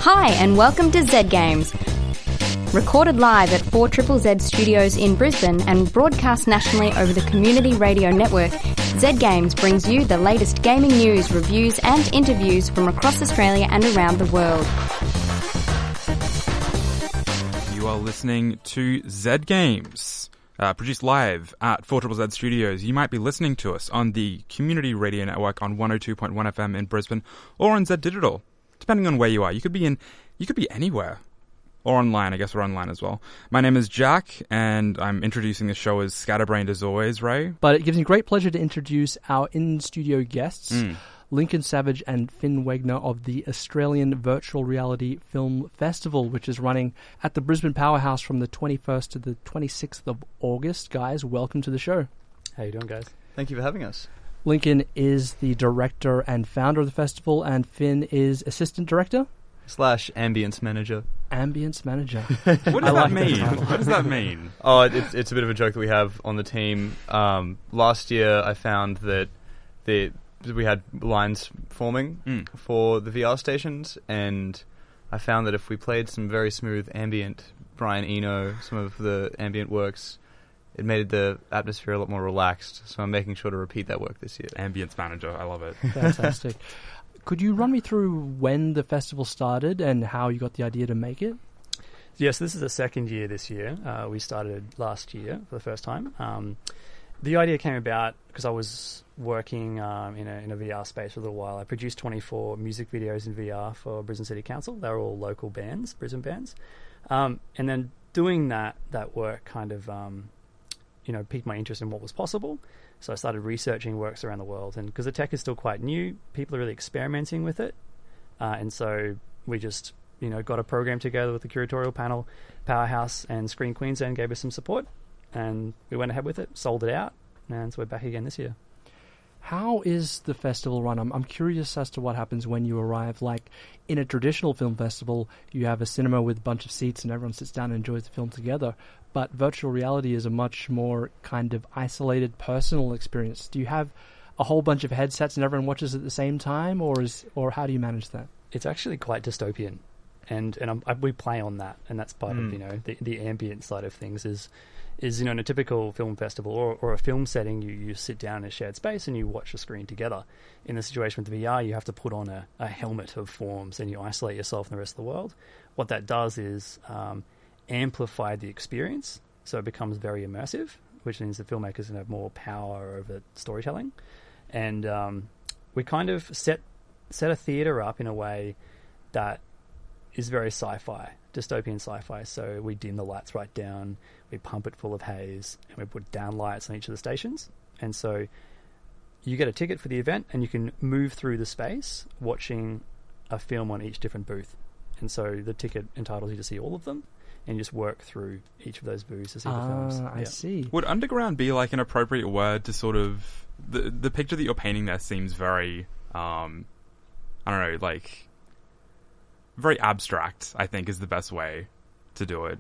Hi, and welcome to Z Games. Recorded live at 4ZZZ Studios in Brisbane and broadcast nationally over the Community Radio Network, Z Games brings you the latest gaming news, reviews and interviews from across Australia and around the world. You are listening to Z Games, produced live at 4ZZZ Studios. You might be listening to us on the Community Radio Network on 102.1 FM in Brisbane or on Z Digital, depending on where you are. You could be anywhere. Or online, I guess we're online as well. My name is Jack, and I'm introducing the show as Scatterbrained as always, Ray. But it gives me great pleasure to introduce our in-studio guests, Lincoln Savage and Finn Wegner of the Australian Virtual Reality Film Festival, which is running at the Brisbane Powerhouse from the 21st to the 26th of August. Guys, welcome to the show. How you doing, guys? Thank you for having us. Lincoln is the director and founder of the festival, and Finn is assistant director? / ambience manager. Ambience manager. What does that mean? What does that mean? Oh, it's a bit of a joke that we have on the team. Last year, I found that we had lines forming for the VR stations, and I found that if we played some very smooth ambient, Brian Eno, some of the ambient works, it made the atmosphere a lot more relaxed. So I'm making sure to repeat that work this year. Ambience manager, I love it. Fantastic. Could you run me through when the festival started and how you got the idea to make it? Yes, this is the second year this year. We started last year for the first time. The idea came about because I was working in a VR space for a little while. I produced 24 music videos in VR for Brisbane City Council. They were all local bands, Brisbane bands. And then doing that work kind of piqued my interest in what was possible. So I started researching works around the world, and because the tech is still quite new, people are really experimenting with it. And so we just, got a program together with the curatorial panel, Powerhouse and Screen Queensland gave us some support, and we went ahead with it, sold it out, and so we're back again this year. How is the festival run? I'm curious as to what happens when you arrive. Like, in a traditional film festival, you have a cinema with a bunch of seats and everyone sits down and enjoys the film together. But virtual reality is a much more kind of isolated, personal experience. Do you have a whole bunch of headsets and everyone watches at the same time, or how do you manage that? It's actually quite dystopian, and we play on that, and that's part of the ambient side of things. Is in a typical film festival or a film setting, you sit down in a shared space and you watch the screen together. In the situation with VR, you have to put on a helmet of forms and you isolate yourself from the rest of the world. What that does is amplify the experience, so it becomes very immersive, which means the filmmakers can have more power over storytelling. And we kind of set a theatre up in a way that is very sci-fi, dystopian sci-fi. So we dim the lights right down, we pump it full of haze, and we put down lights on each of the stations. And so you get a ticket for the event, and you can move through the space watching a film on each different booth. And so the ticket entitles you to see all of them, and you just work through each of those booths to see the films. I see. Would underground be like an appropriate word to sort of... The picture that you're painting there seems very... very abstract, I think, is the best way to do it.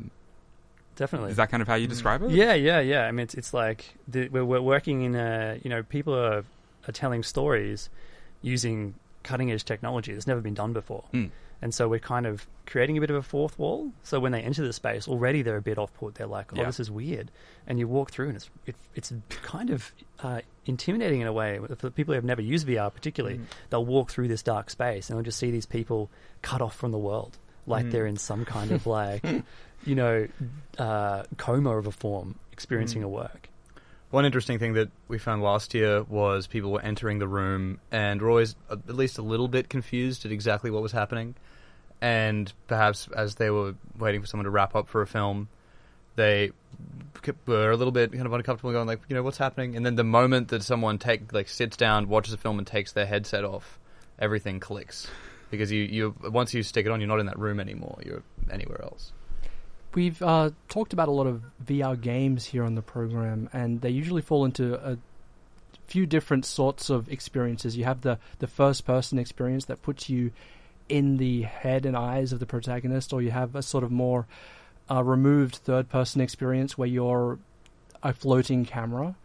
Definitely. Is that kind of how you describe it? Yeah. I mean, it's like we're working in people are telling stories using cutting-edge technology that's never been done before. And so we're kind of creating a bit of a fourth wall. So when they enter the space, already they're a bit off-put. They're like, this is weird. And you walk through, and it's kind of intimidating in a way. For people who have never used VR particularly, they'll walk through this dark space, and they'll just see these people cut off from the world. Like they're in some kind of coma of a form, experiencing a work. One interesting thing that we found last year was people were entering the room and were always at least a little bit confused at exactly what was happening. And perhaps as they were waiting for someone to wrap up for a film, they were a little bit kind of uncomfortable, going like, what's happening? And then the moment that someone sits down, watches a film, and takes their headset off, everything clicks. Because you once you stick it on, you're not in that room anymore. You're anywhere else. We've talked about a lot of VR games here on the program, and they usually fall into a few different sorts of experiences. You have the first-person experience that puts you in the head and eyes of the protagonist, or you have a sort of more removed third-person experience where you're a floating camera.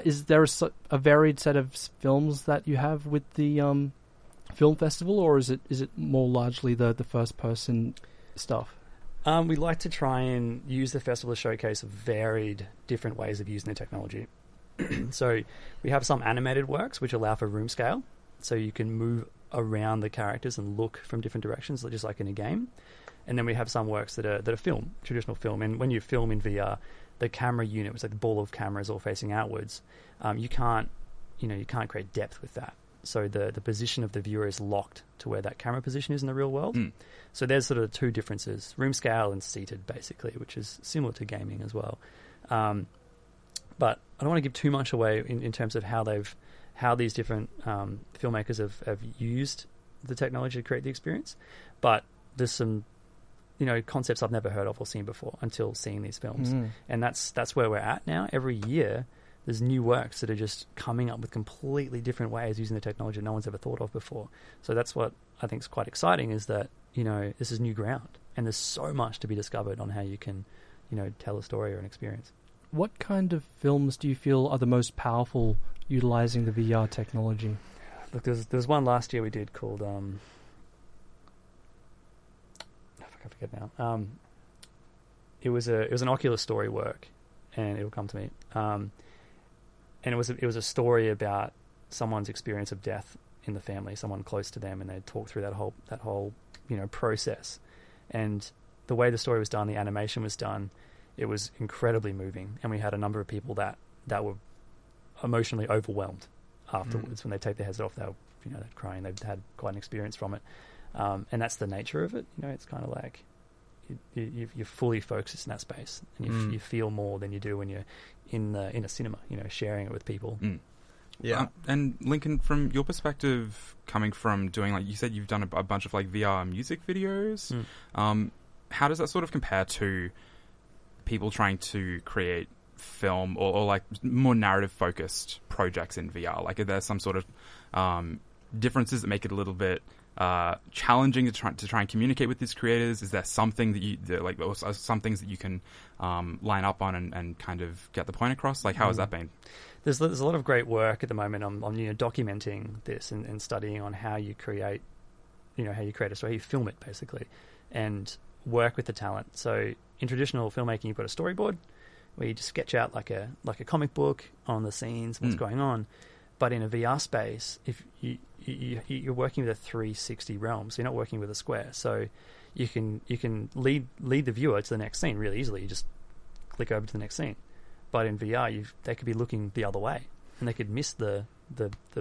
Is there a varied set of films that you have with the film festival, or is it more largely the first person stuff? We like to try and use the festival to showcase varied different ways of using the technology. So we have some animated works which allow for room scale, so you can move around the characters and look from different directions, just like in a game. And then we have some works that are film, traditional film. And when you film in VR, the camera unit, which is like the ball of cameras all facing outwards, you can't create depth with that. So the position of the viewer is locked to where that camera position is in the real world. So there's sort of two differences: room scale and seated, basically, which is similar to gaming as well. But I don't want to give too much away in terms of how these different filmmakers have used the technology to create the experience. But there's some concepts I've never heard of or seen before until seeing these films. And that's where we're at now. Every year there's new works that are just coming up with completely different ways using the technology no one's ever thought of before. So that's what I think is quite exciting, is that this is new ground, and there's so much to be discovered on how you can tell a story or an experience. What kind of films do you feel are the most powerful utilizing the VR technology? Look, there's one last year we did called I forget now. It was an Oculus story work, and it'll come to me. And it was a story about someone's experience of death in the family, someone close to them, and they talk through that whole process. And the way the story was done, the animation was done, it was incredibly moving. And we had a number of people that were emotionally overwhelmed afterwards. When they take their heads off, they're crying. They've had quite an experience from it. And that's the nature of it. It's kind of like you're fully focused in that space, and you feel more than you do when you're in a cinema, sharing it with people. Yeah. And Lincoln, from your perspective, coming from doing, like you said, you've done a bunch of VR music videos. How does that sort of compare to people trying to create film or like more narrative focused projects in VR? Like, are there some sort of differences that make it a little bit challenging to try and communicate with these creators? Is there something or some things that you can line up on and kind of get the point across? Like, how has that been? There's a lot of great work at the moment on documenting this and studying on how you create a story, how you film it basically, and work with the talent. So in traditional filmmaking, you've got a storyboard where you just sketch out like a comic book on the scenes, what's going on. But in a VR space, if you're working with a 360 realm, so you're not working with a square. So you can lead the viewer to the next scene really easily. You just click over to the next scene. But in VR, they could be looking the other way, and they could miss the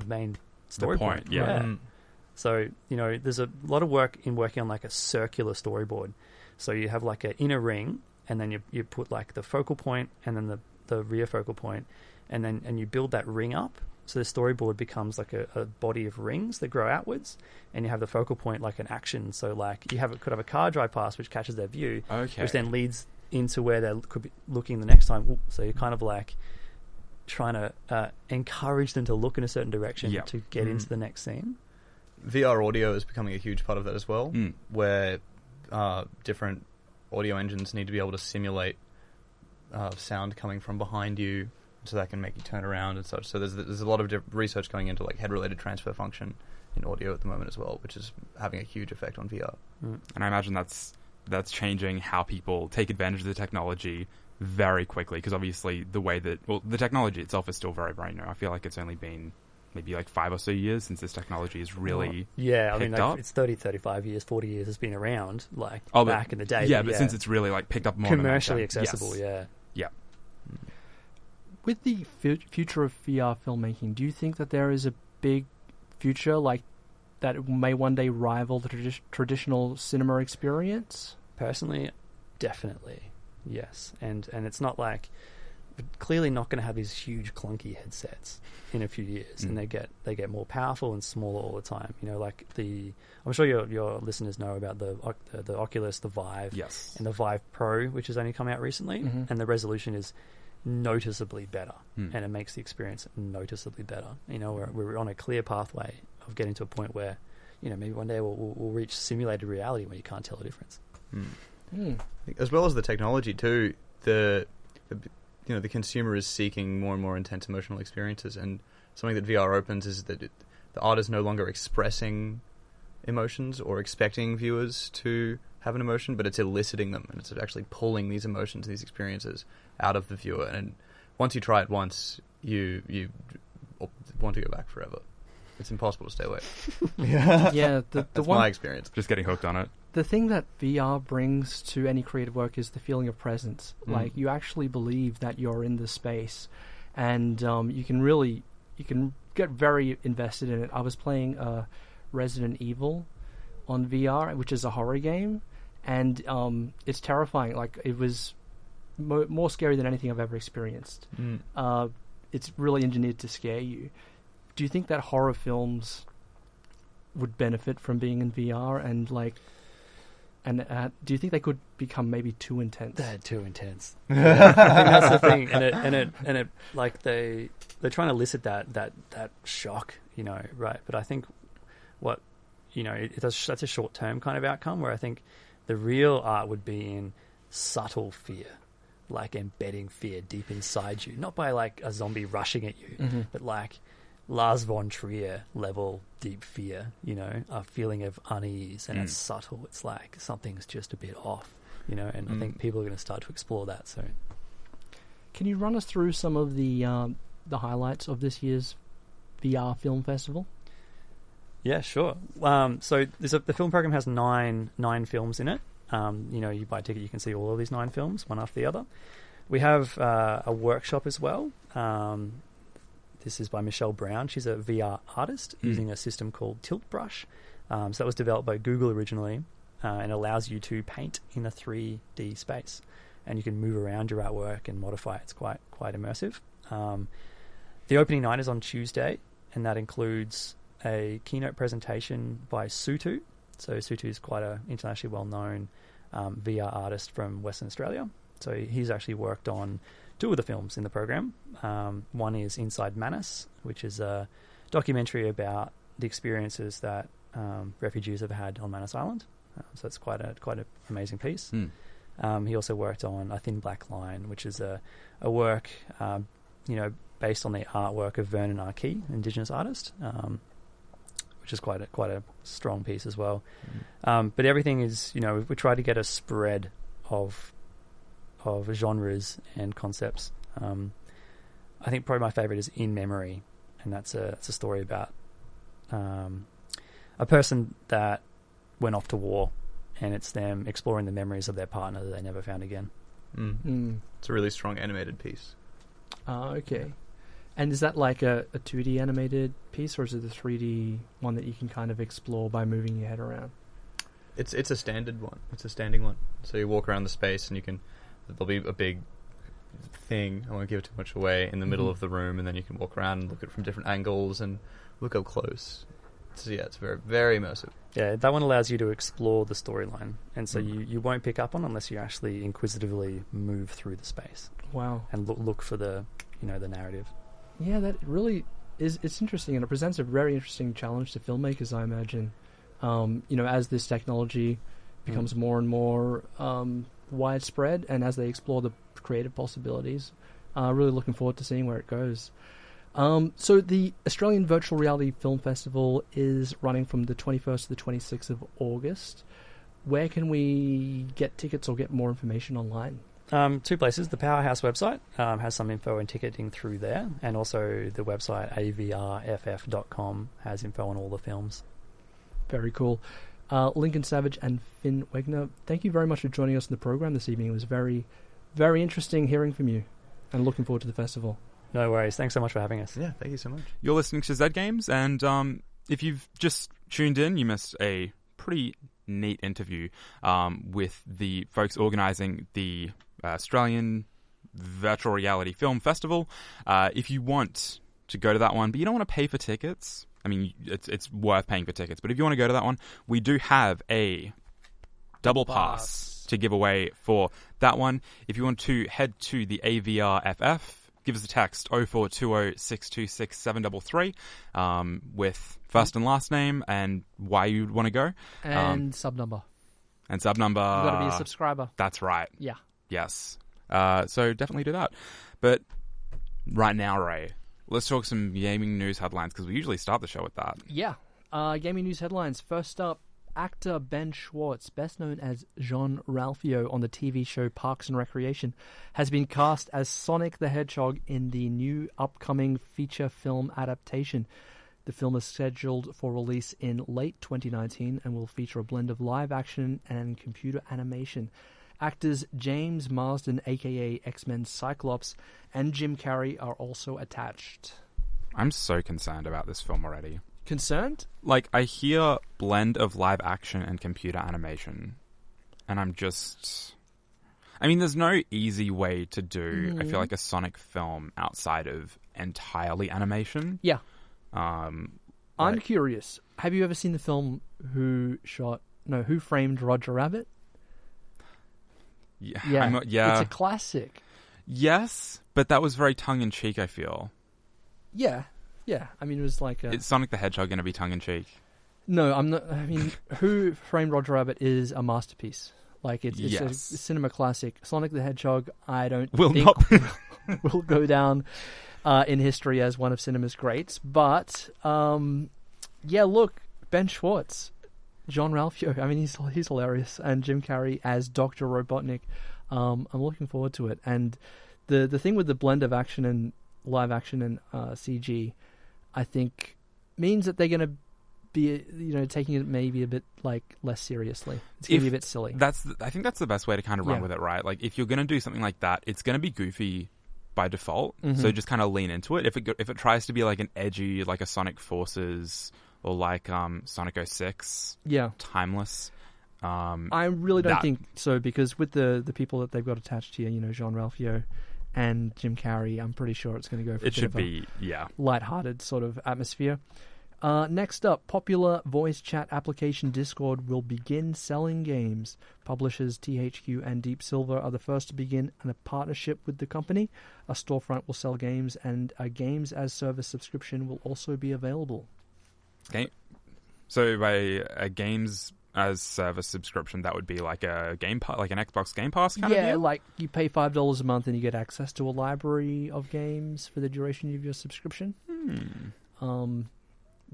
main story point. Yeah. So there's a lot of work in working on like a circular storyboard. So you have like an inner ring, and then you put like the focal point, and then the rear focal point, and you build that ring up. So the storyboard becomes like a body of rings that grow outwards, and you have the focal point like an action. So like could have a car drive past, which catches their view, which then leads into where they could be looking the next time. So you're kind of like trying to encourage them to look in a certain direction to get into the next scene. VR audio is becoming a huge part of that as well, where different audio engines need to be able to simulate sound coming from behind you, so that can make you turn around and such. So there's a lot of research going into like head-related transfer function in audio at the moment as well, which is having a huge effect on VR. And I imagine that's changing how people take advantage of the technology very quickly, because obviously the technology itself is still very, very new. I feel like it's only been maybe like 5 or so years since this technology is really picked up. It's 30, 35 years, 40 years it's been around, back in the day. Yeah, but since it's really like picked up more commercially accessible, Yeah. With the future of VR filmmaking, do you think that there is a big future like that may one day rival the traditional cinema experience? Personally, definitely, yes. And it's not like, clearly not going to have these huge clunky headsets in a few years, and they get more powerful and smaller all the time. I'm sure your listeners know about the Oculus, the Vive, and the Vive Pro, which has only come out recently, and the resolution is noticeably better, and it makes the experience noticeably better. We're on a clear pathway of getting to a point where maybe one day we'll reach simulated reality where you can't tell the difference. As well as the technology too, the consumer is seeking more and more intense emotional experiences, and something that VR opens is that the art is no longer expressing emotions or expecting viewers to have an emotion, but it's eliciting them, and it's actually pulling these emotions, these experiences out of the viewer. And once you try it once, you want to go back forever. It's impossible to stay away. Yeah, That's my experience. Just getting hooked on it. The thing that VR brings to any creative work is the feeling of presence. Like, you actually believe that you're in the space, and you can get very invested in it. I was playing Resident Evil on VR, which is a horror game, and it's terrifying. Like, it was more scary than anything I've ever experienced. It's really engineered to scare you. Do you think that horror films would benefit from being in VR, and do you think they could become maybe too intense? They're too intense. I think that's the thing, and it like they're trying to elicit that shock, right? But I think that's a short term kind of outcome, where I think the real art would be in subtle fear, like embedding fear deep inside you, not by like a zombie rushing at you, but like Lars von Trier level deep fear, a feeling of unease, and it's subtle. It's like something's just a bit off, and I think people are going to start to explore that soon. Can you run us through some of the highlights of this year's VR Film Festival? Yeah, sure. So the film program has nine films in it. You buy a ticket, you can see all of these 9 films, one after the other. We have a workshop as well. This is by Michelle Brown. She's a VR artist using a system called Tilt Brush. So that was developed by Google originally, and allows you to paint in a 3D space. And you can move around your artwork and modify it. It's quite immersive. The opening night is on Tuesday, and that includes a keynote presentation by Sutu. So Sutu is quite an internationally well-known VR artist from Western Australia. So he's actually worked on 2 of the films in the program. One is Inside Manus, which is a documentary about the experiences that refugees have had on Manus Island. So it's quite an amazing piece. He also worked on A Thin Black Line, which is a work based on the artwork of Vernon Arkey, Indigenous artist, which is quite a strong piece as well. But everything is, we try to get a spread of genres and concepts. I think probably my favorite is In Memory, and it's a story about a person that went off to war, and it's them exploring the memories of their partner that they never found again. It's a really strong animated piece. Okay. And is that like a 2D animated piece, or is it a 3D one that you can kind of explore by moving your head around? It's a standard one. It's a standing one. So you walk around the space, and there'll be a big thing, I won't give too much away, in the middle of the room, and then you can walk around and look at it from different angles and look up close. It's very, very immersive. Yeah, that one allows you to explore the storyline, and so you won't pick up on unless you actually inquisitively move through the space. Wow. And look for the the narrative. Yeah, that really is. It's interesting, and it presents a very interesting challenge to filmmakers, I imagine. As this technology becomes more and more widespread, and as they explore the creative possibilities, really looking forward to seeing where it goes. So the Australian Virtual Reality Film Festival is running from the 21st to the 26th of August. Where can we get tickets or get more information online? 2 places. The Powerhouse website has some info and ticketing through there, and also the website avrff.com has info on all the films. Very cool. Lincoln Savage and Finn Wegner, thank you very much for joining us in the program this evening. It was very, very interesting hearing from you, and looking forward to the festival. No worries. Thanks so much for having us. Yeah, thank you so much. You're listening to Z Games, and if you've just tuned in, you missed a pretty neat interview with the folks organising the Australian Virtual Reality Film Festival. If you want to go to that one, but you don't want to pay for tickets, I mean, it's worth paying for tickets, but if you want to go to that one, we do have a double pass to give away for that one. If you want to head to the AVRFF, give us a text 0420 626 733 with first and last name and why you'd want to go. And sub number. And sub number. You've got to be a subscriber. That's right. Yeah. Yes. So definitely do that. But right now, Ray, let's talk some gaming news headlines, because we usually start the show with that. Yeah. Gaming news headlines. First up, actor Ben Schwartz, best known as Jean-Ralphio on the TV show Parks and Recreation, has been cast as Sonic the Hedgehog in the new upcoming feature film adaptation. The film is scheduled for release in late 2019 and will feature a blend of live action and computer animation. Actors James Marsden, aka X-Men Cyclops, and Jim Carrey are also attached. I'm so concerned about this film already. Concerned? Like, I hear blend of live action and computer animation, and I'm just... I mean, there's no easy way to do, I feel like, a Sonic film outside of entirely animation. Yeah. I'm curious. Have you ever seen the film Who Framed Roger Rabbit? Yeah. It's a classic. Yes, but that was very tongue-in-cheek, I feel. Yeah. I mean, it was like Is Sonic the Hedgehog going to be tongue-in-cheek? No, I'm not. I mean, Who Framed Roger Rabbit is a masterpiece. Like, it's a cinema classic. Sonic the Hedgehog, I don't think will go down in history as one of cinema's greats. But, look, Ben Schwartz, Jean-Ralphio, I mean, he's hilarious. And Jim Carrey as Dr. Robotnik. I'm looking forward to it. And the thing with the blend of action and live action and CG, I think, means that they're going to be, taking it maybe a bit less seriously. It's going to be a bit silly. I think that's the best way to kind of run with it, right? Like, if you're going to do something like that, it's going to be goofy by default. So just kind of lean into it. If it tries to be like an edgy, like a Sonic Forces or like Sonic 06, timeless. I really don't think so, because with the people that they've got attached here, Jean-Ralphio and Jim Carrey, I'm pretty sure it's going to go for a bit of a lighthearted sort of atmosphere. Next up, popular voice chat application Discord will begin selling games. Publishers THQ and Deep Silver are the first to begin a partnership with the company. A storefront will sell games, and a games as service subscription will also be available. Okay, so by a games as service subscription, that would be like a like an Xbox Game Pass kind of deal? Yeah, like you pay $5 a month and you get access to a library of games for the duration of your subscription.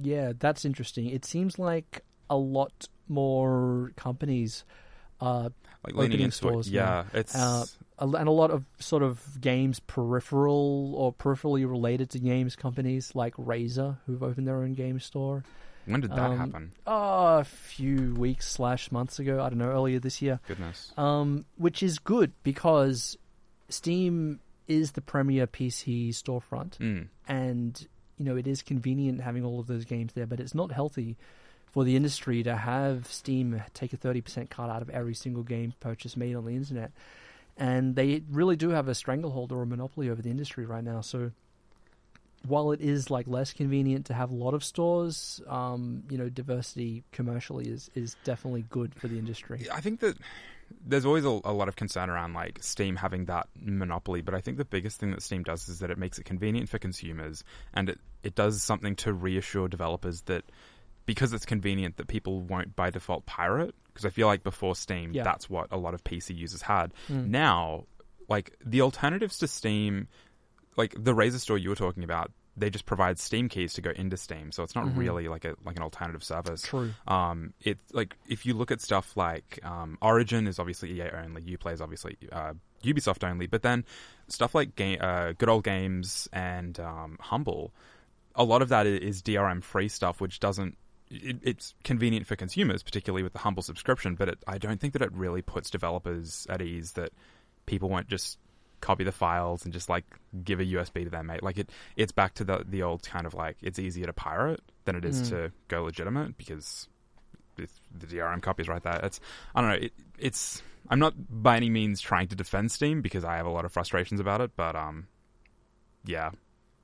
Yeah, that's interesting. It seems like a lot more companies are like leaning into stores. It. Yeah, it's and a lot of sort of games peripherally related to games companies like Razer, who've opened their own game store. When did that happen? A few weeks / months ago. I don't know, earlier this year. Goodness. Which is good because Steam is the premier PC storefront, and it is convenient having all of those games there. But it's not healthy for the industry to have Steam take a 30% cut out of every single game purchase made on the internet, and they really do have a stranglehold or a monopoly over the industry right now. So, while it is less convenient to have a lot of stores, diversity commercially is definitely good for the industry. I think that there's always a lot of concern around Steam having that monopoly, but I think the biggest thing that Steam does is that it makes it convenient for consumers, and it does something to reassure developers that because it's convenient that people won't by default pirate, because I feel like before Steam, that's what a lot of PC users had. Now, the alternatives to Steam, like the Razer store you were talking about, they just provide Steam keys to go into Steam, so it's not really like an alternative service. True. It's if you look at stuff like Origin is obviously EA only, Uplay is obviously Ubisoft only, but then stuff like Good Old Games and Humble, a lot of that is DRM free stuff, which doesn't. It's convenient for consumers, particularly with the Humble subscription, but I don't think that it really puts developers at ease that people won't just copy the files and just give a USB to their mate. It's back to the old kind of it's easier to pirate than it is to go legitimate, because the DRM copy is right there. I don't know. It's I'm not by any means trying to defend Steam, because I have a lot of frustrations about it, but yeah.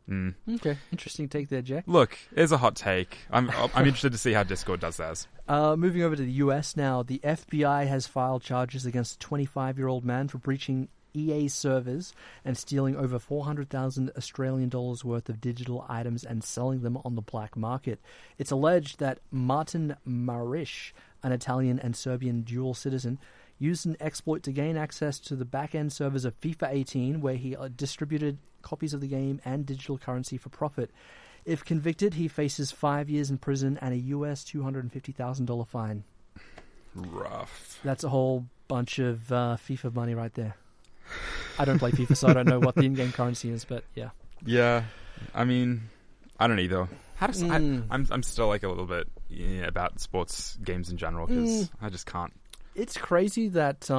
Okay, interesting take there, Jack. Look, it's a hot take. I'm interested to see how Discord does theirs. Moving over to the US now, the FBI has filed charges against a 25-year-old man for breaching EA servers and stealing over 400,000 Australian dollars worth of digital items and selling them on the black market. It's alleged that Martin Marish, an Italian and Serbian dual citizen, used an exploit to gain access to the back-end servers of FIFA 18, where he distributed copies of the game and digital currency for profit. If convicted, he faces 5 years in prison and a US $250,000 fine. Rough. That's a whole bunch of FIFA money right there. I don't play FIFA, so I don't know what the in-game currency is, but yeah. Yeah, I mean, I don't either. How does I'm still like a little bit about sports games in general because I just can't. It's crazy that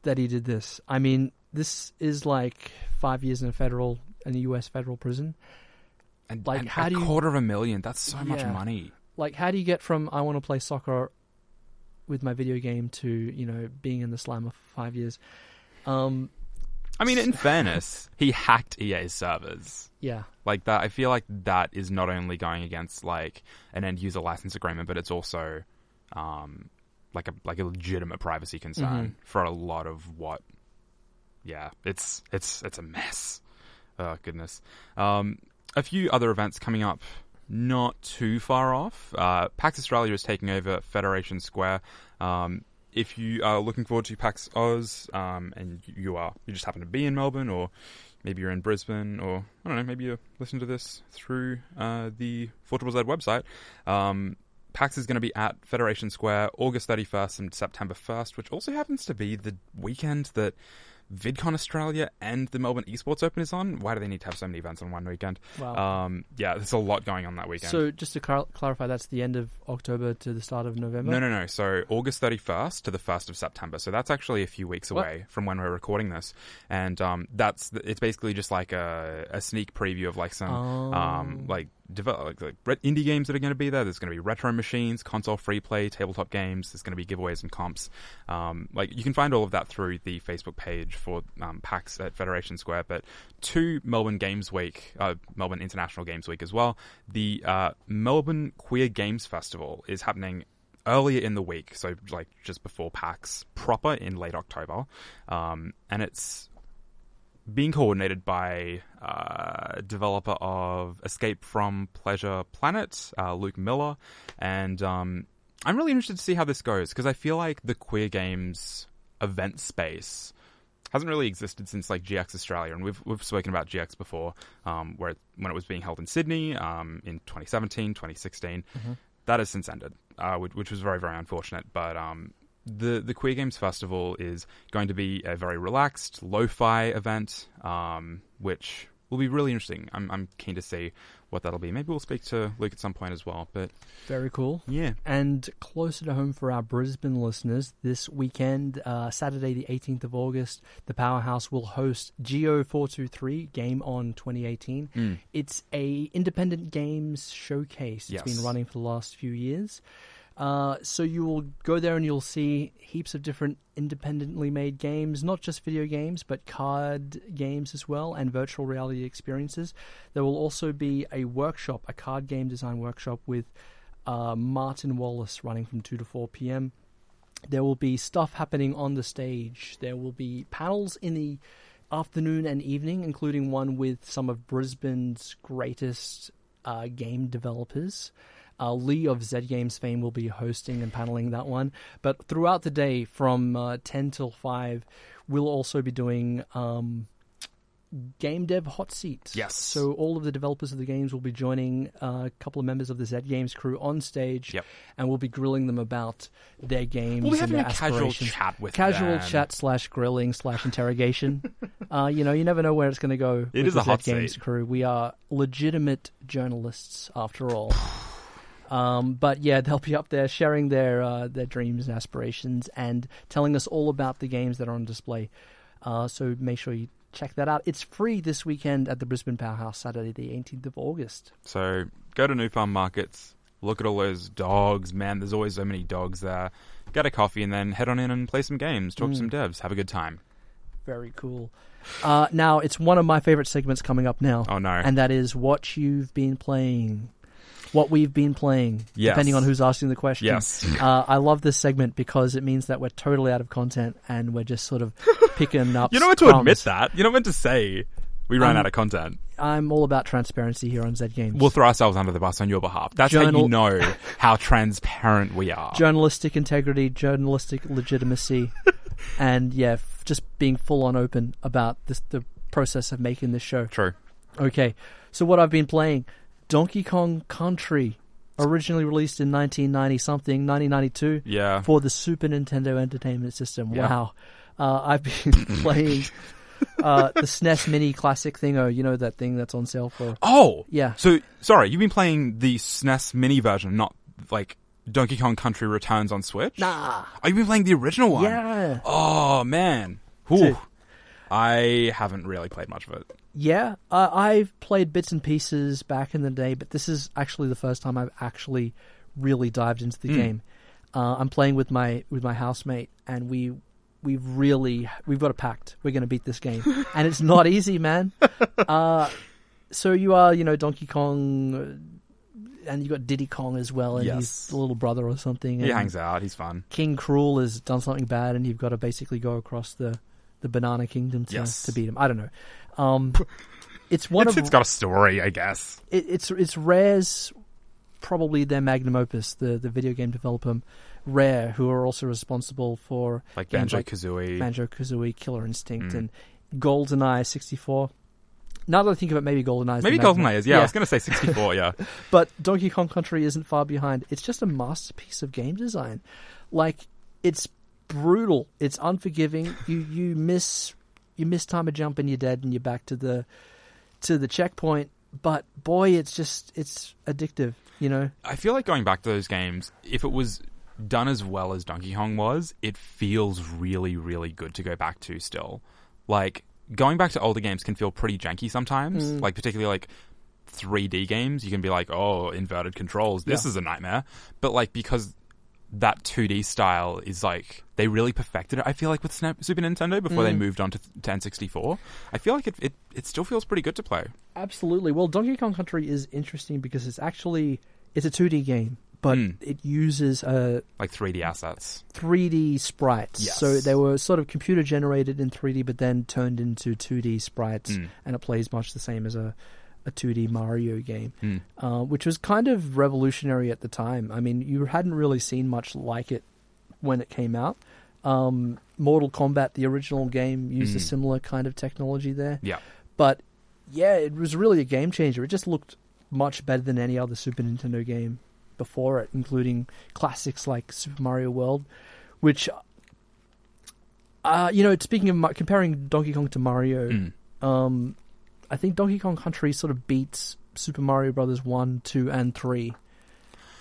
that he did this. I mean, this is like 5 years in a US federal prison. And like, how do you $250,000? That's so much money. Like, how do you get from I want to play soccer with my video game to being in the slammer for 5 years? I mean, in fairness, he hacked EA's servers. Yeah. Like that, I feel like that is not only going against like an end user license agreement, but it's also like a legitimate privacy concern for a lot of what. Yeah, it's a mess. Oh goodness. A few other events coming up. Not too far off. PAX Australia is taking over Federation Square. If you are looking forward to PAX Oz, and you just happen to be in Melbourne, or maybe you're in Brisbane, or I don't know, maybe you're listening to this through the 4ZZZ website. PAX is going to be at Federation Square August 31st and September 1st, which also happens to be the weekend that VidCon Australia and the Melbourne Esports Open is on. Why do they need to have so many events on one weekend? Wow. Yeah, there's a lot going on that weekend. So just to clarify, that's the end of October to the start of November? No. So August 31st to the 1st of September. So that's actually a few weeks away from when we're recording this. And it's basically just like a sneak preview of like some like indie games that are going to be there. There's going to be retro machines, console free play, tabletop games. There's going to be giveaways and comps. Like you can find all of that through the Facebook page for PAX at Federation Square. But to Melbourne Games Week, Melbourne International Games Week as well. The Melbourne Queer Games Festival is happening earlier in the week, so like just before PAX proper in late October, and it's being coordinated by developer of Escape from Pleasure Planet, Luke Miller, and I'm really interested to see how this goes because I feel like the queer games event space hasn't really existed since like GX Australia, and we've spoken about GX before, when it was being held in Sydney in 2017, 2016. That has since ended, which was very, very unfortunate. But the Queer Games Festival is going to be a very relaxed, lo-fi event, which will be really interesting. I'm keen to see what that'll be. Maybe we'll speak to Luke at some point as well. But very cool. Yeah. And closer to home for our Brisbane listeners, this weekend, Saturday the 18th of August, the Powerhouse will host Geo 423 Game On 2018. It's a independent games showcase. It's been running for the last few years. So you will go there and you'll see heaps of different independently made games, not just video games, but card games as well, and virtual reality experiences. There will also be a workshop, a card game design workshop with Martin Wallace running from 2 to 4 p.m. There will be stuff happening on the stage. There will be panels in the afternoon and evening, including one with some of Brisbane's greatest game developers. Lee of Z Games fame will be hosting and paneling that one. But throughout the day, from 10 till 5, we'll also be doing Game Dev Hot Seats. Yes. So all of the developers of the games will be joining a couple of members of the Z Games crew on stage, and we'll be grilling them about their games. We'll be having and a their casual chat with casual them. chat / grilling / interrogation. You never know where it's going to go. It with is the a hot Z Games seat. crew. We are legitimate journalists, after all. But yeah, they'll be up there sharing their dreams and aspirations and telling us all about the games that are on display. So make sure you check that out. It's free this weekend at the Brisbane Powerhouse, Saturday the 18th of August. So go to New Farm Markets, look at all those dogs. Man, there's always so many dogs there. Get a coffee and then head on in and play some games, talk to some devs, have a good time. Very cool. Now, it's one of my favorite segments coming up now. Oh, no. And that is what you've been playing. What we've been playing, Yes. depending on who's asking the question. Yes. I love this segment because it means that we're totally out of content and we're just sort of picking up You're not meant to admit that. You're not meant to say we ran out of content. I'm all about transparency here on Z Games. We'll throw ourselves under the bus on your behalf. That's how you know how transparent we are. Journalistic integrity, journalistic legitimacy, and just being full on open about the process of making this show. True. Okay, so what I've been playing, Donkey Kong Country, originally released in 1992 Yeah. for the Super Nintendo Entertainment System. Yeah. Wow. I've been playing the SNES Mini Classic thingo, you know, that thing that's on sale for... Oh! Yeah. So, sorry, you've been playing the SNES Mini version, not, like, Donkey Kong Country Returns on Switch? Nah. Oh, you've been playing the original one? Yeah. Oh, man. Ooh. Dude. I haven't really played much of it. Yeah, I've played bits and pieces back in the day, but this is actually the first time I've actually really dived into the game. I'm playing with my housemate, and we've got a pact. We're going to beat this game, and it's not easy, man. So you are, you know, Donkey Kong, and you got Diddy Kong as well, and Yes. he's the little brother or something. He and hangs out. He's fun. King Cruel has done something bad, and you've got to basically go across the Banana Kingdom Yes. to beat him. I don't know. It's one It's got a story, I guess. it's Rare's probably their magnum opus, the video game developer Rare, who are also responsible for Like games Banjo-Kazooie. Banjo-Kazooie, Killer Instinct, and GoldenEye 64. Now that I think of it, maybe GoldenEye is Maybe the magnum. GoldenEye is. Yeah, I was going to say 64, yeah. But Donkey Kong Country isn't far behind. It's just a masterpiece of game design. Like, it's brutal. It's unforgiving. You miss time a jump and you're dead and you're back to the checkpoint. But boy, it's addictive, you know? I feel like going back to those games, if it was done as well as Donkey Kong was, it feels really, really good to go back to still. Like, going back to older games can feel pretty janky sometimes. Like, particularly like 3D games, you can be like, oh, inverted controls, this is a nightmare. But like, because that 2D style is like, they really perfected it, I feel like, with Super Nintendo before they moved on to N64. I feel like it still feels pretty good to play. Absolutely. Well, Donkey Kong Country is interesting because it's a 2D game, but it uses Like 3D assets. 3D sprites. Yes. So they were sort of computer generated in 3D, but then turned into 2D sprites, and it plays much the same as a 2D Mario game, which was kind of revolutionary at the time. I mean, you hadn't really seen much like it when it came out. Mortal Kombat, the original game, used a similar kind of technology there. Yeah. But yeah, it was really a game changer. It just looked much better than any other Super Nintendo game before it, including classics like Super Mario World, which, you know, speaking of comparing Donkey Kong to Mario, I think Donkey Kong Country sort of beats Super Mario Brothers 1, 2, and 3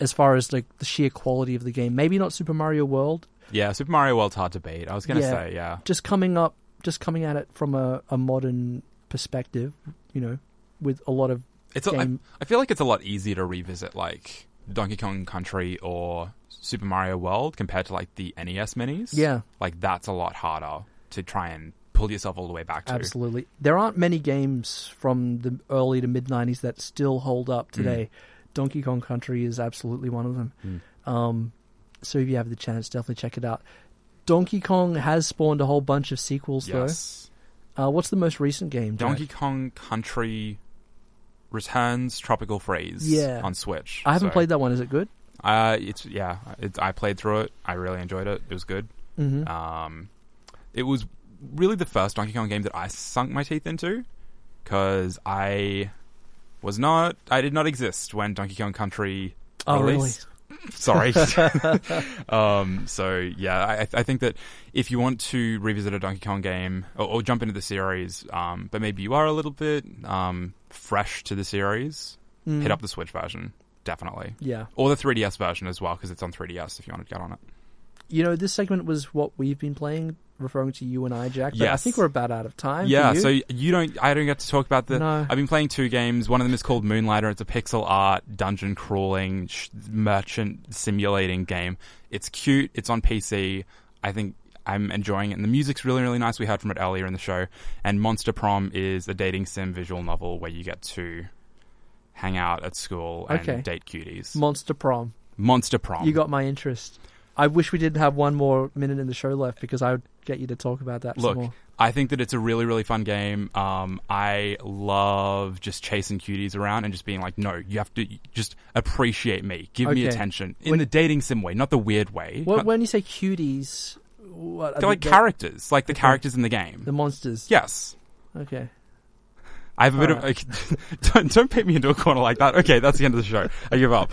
as far as like the sheer quality of the game. Maybe not Super Mario World. Yeah, Super Mario World's hard to beat. I was going to say, yeah. Just coming at it from a modern perspective, you know, with a lot of I feel like it's a lot easier to revisit like Donkey Kong Country or Super Mario World compared to like the NES minis. Yeah. Like that's a lot harder to try and pull yourself all the way back to. Absolutely. There aren't many games from the early to mid-90s that still hold up today. Donkey Kong Country is absolutely one of them. So if you have the chance, definitely check it out. Donkey Kong has spawned a whole bunch of sequels, Yes. though. What's the most recent game, Jack? Donkey Kong Country Returns Tropical Freeze on Switch. I haven't played that one. Is it good? I played through it. I really enjoyed it. It was good. It was really the first Donkey Kong game that I sunk my teeth into because I did not exist when Donkey Kong Country released. Sorry. So yeah, I think that if you want to revisit a Donkey Kong game or jump into the series, but maybe you are a little bit fresh to the series, hit up the Switch version, definitely. Yeah. Or the 3DS version as well, because it's on 3DS if you want to get on it. You know, this segment was what we've been playing, referring to you and I, Jack. But I Yes. think we're about out of time. Yeah, for you. so I don't get to talk about No. I've been playing 2 games. One of them is called Moonlighter. It's a pixel art, dungeon crawling, merchant simulating game. It's cute. It's on PC. I think I'm enjoying it. And the music's really, really nice. We heard from it earlier in the show. And Monster Prom is a dating sim visual novel where you get to hang out at school and date cuties. Monster Prom. Monster Prom. You got my interest. I wish we didn't have one more minute in the show left because I would get you to talk about that some more. Look, I think that it's a really, really fun game. I love just chasing cuties around and just being like, no, you have to just appreciate me. Give me attention. In the dating sim way, not the weird way. When you say cuties, what? They're like characters. Like the characters in the game. The monsters. Yes. Okay. I have a bit of... don't paint me into a corner like that. Okay, that's the end of the show. I give up.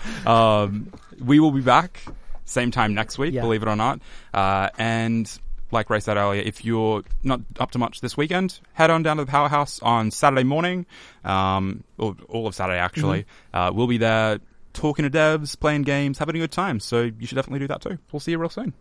We will be back same time next week, believe it or not. And like Ray said earlier, if you're not up to much this weekend, head on down to the Powerhouse on Saturday morning, or all of Saturday actually. We'll be there talking to devs, playing games, having a good time. So you should definitely do that too. We'll see you real soon.